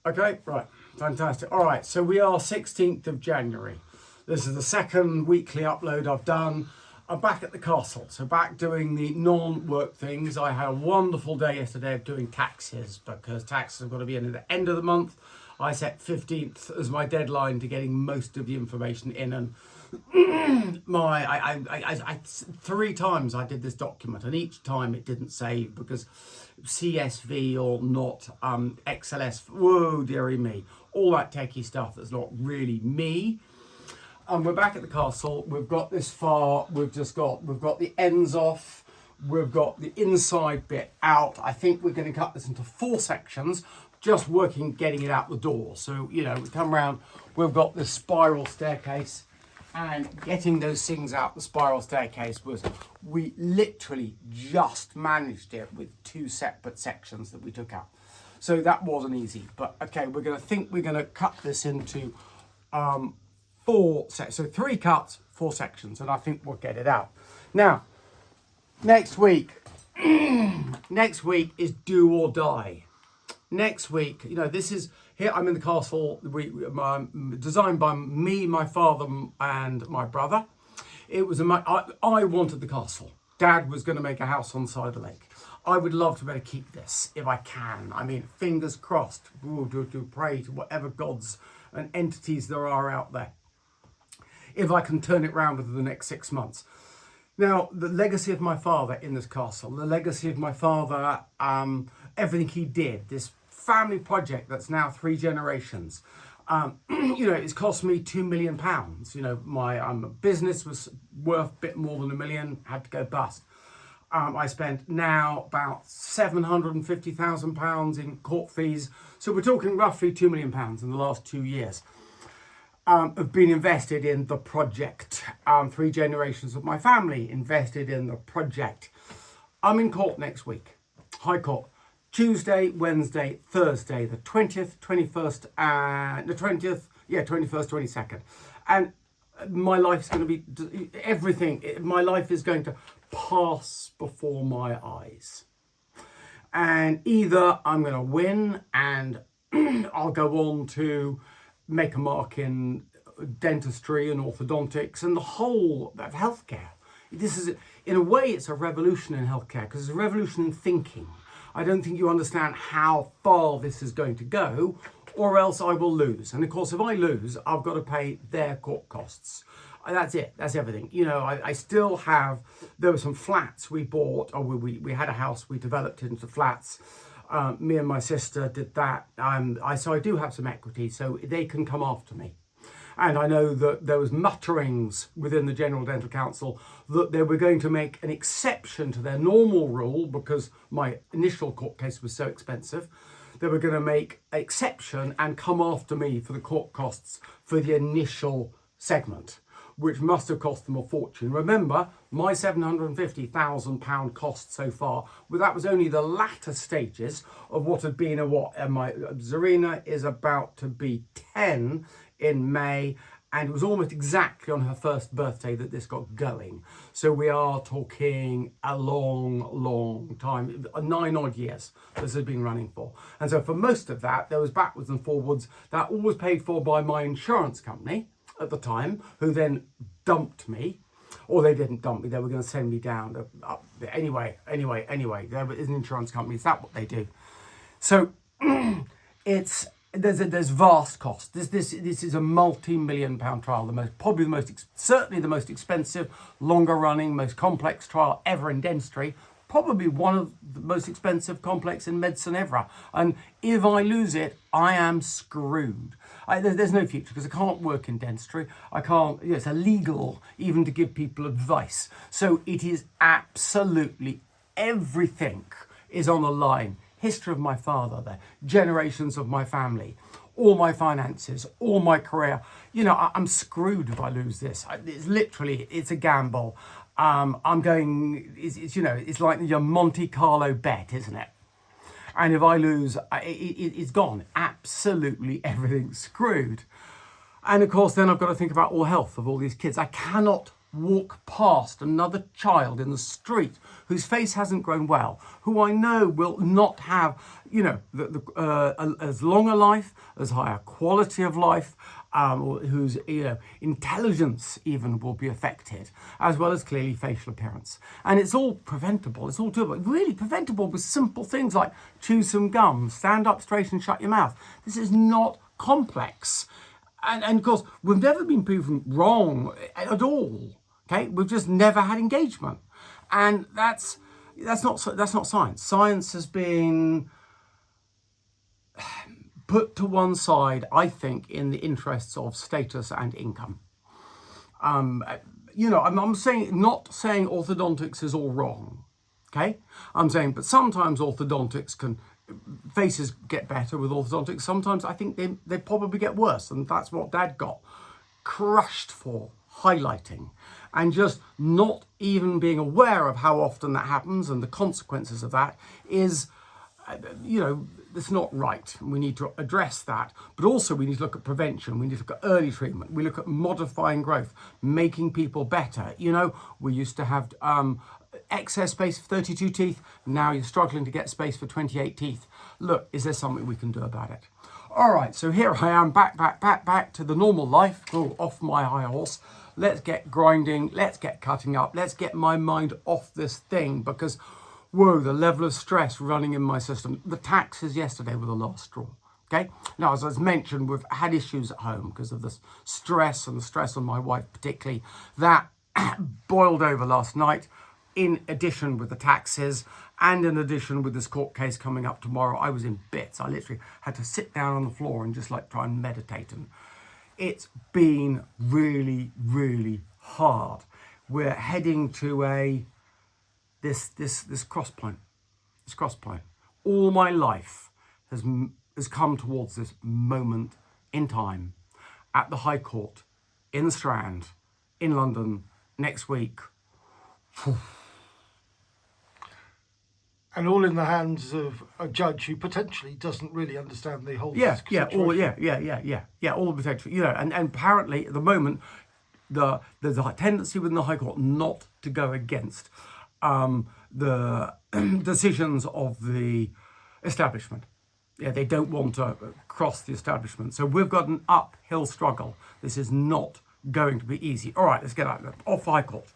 Okay, right, fantastic. All right, so we are 16th of January. This is the second weekly upload I've done. I'm back at the castle, so back doing the non-work things. I had a wonderful day yesterday of doing taxes because taxes have got to be in at the end of the month. I set 15th as my deadline to getting most of the information in, and three times I did this document, and each time it didn't save because CSV or not, XLS. Whoa, dearie me, all that techie stuff that's not really me. We're back at the castle. We've got this far. We've got the ends off. We've got the inside bit out. I think we're going to cut this into 4 sections, just getting it out the door. So, we come around, we've got this spiral staircase, and getting those things out the spiral staircase we literally just managed it with 2 separate sections that we took out. So that wasn't easy, but okay, we're going to cut this into 4 sections. So 3 cuts, 4 sections, and I think we'll get it out. Now, next week is do or die. Next week, this is here. I'm in the castle. Designed by me, my father, and my brother. It was I wanted the castle. Dad was going to make a house on the side of the lake. I would love to be able to keep this if I can. I mean, fingers crossed. We'll pray to whatever gods and entities there are out there, if I can turn it around within the next 6 months. Now, the legacy of my father in this castle, the legacy of my father, everything he did, this family project that's now 3 generations, it's cost me £2 million. My business was worth a bit more than £1 million, had to go bust. I spent now about £750,000 in court fees. So we're talking roughly £2 million in the last 2 years. Have been invested in the project. 3 generations of my family invested in the project. I'm in court next week, High Court, Tuesday, Wednesday, Thursday, the 20th, 21st, and the 20th, 21st, 22nd. And my life's going to be everything. My life is going to pass before my eyes. And either I'm going to win and I'll go on to make a mark in dentistry and orthodontics and the whole of healthcare. This is, in a way, it's a revolution in healthcare because it's a revolution in thinking. I don't think you understand how far this is going to go, or else I will lose. And of course, if I lose, I've got to pay their court costs. That's it. That's everything. I still have, there were some flats we bought, or we had a house, we developed it into flats. Me and my sister did that. So I do have some equity, so they can come after me. And I know that there was mutterings within the General Dental Council that they were going to make an exception to their normal rule because my initial court case was so expensive. They were going to make an exception and come after me for the court costs for the initial segment, which must have cost them a fortune. Remember, my £750,000 cost so far, well, that was only the latter stages of what had been my Zarina is about to be 10 in May, and it was almost exactly on her first birthday that this got going. So we are talking a long time, 9 odd years this has been running for. And so for most of that, there was backwards and forwards. That all was paid for by my insurance company at the time, who then dumped me, or they didn't dump me, they were going to send me down. Anyway, there is an insurance company, is that what they do? So there's vast cost. This is a multi-million-pound trial, certainly the most expensive, longer running, most complex trial ever in dentistry. Probably one of the most expensive, complex in medicine ever. And if I lose it, I am screwed. There's no future because I can't work in dentistry. I can't, it's illegal even to give people advice. So it is absolutely everything is on the line. History of my father there, generations of my family, all my finances, all my career. I'm screwed if I lose this. It's a gamble. It's like your Monte Carlo bet, isn't it? And if I lose, it's gone. Absolutely everything's screwed. And of course, then I've got to think about all health of all these kids. I cannot walk past another child in the street whose face hasn't grown well, who I know will not have, as long a life, as high a quality of life, or whose intelligence even will be affected, as well as clearly facial appearance. And it's all preventable, it's all doable, really preventable with simple things like chew some gum, stand up straight and shut your mouth. This is not complex. And of course, we've never been proven wrong at all. Okay, we've just never had engagement, and that's not science. Science has been put to one side, I think, in the interests of status and income. I'm not saying orthodontics is all wrong. Okay, I'm saying, but sometimes faces get better with orthodontics. Sometimes I think they probably get worse, and that's what Dad got crushed for highlighting, and just not even being aware of how often that happens and the consequences of that is, it's not right. We need to address that, but also we need to look at prevention. We need to look at early treatment. We look at modifying growth, making people better. We used to have excess space for 32 teeth. Now you're struggling to get space for 28 teeth. Look, is there something we can do about it? All right, so here I am, back to the normal life. Off my high horse. Let's get grinding. Let's get cutting up. Let's get my mind off this thing, because, whoa, the level of stress running in my system. The taxes yesterday were the last straw. Okay. Now, as I mentioned, we've had issues at home because of the stress, and the stress on my wife particularly. That boiled over last night. In addition with the taxes, and in addition with this court case coming up tomorrow, I was in bits. I literally had to sit down on the floor and just try and meditate. And it's been really, really hard. We're heading to this cross point. This cross point. All my life has come towards this moment in time at the High Court in the Strand in London next week. And all in the hands of a judge who potentially doesn't really understand the whole situation. All the potential, and apparently at the moment, there's a tendency within the High Court not to go against the decisions of the establishment. Yeah, they don't want to cross the establishment. So we've got an uphill struggle. This is not going to be easy. All right, let's get off the High Court.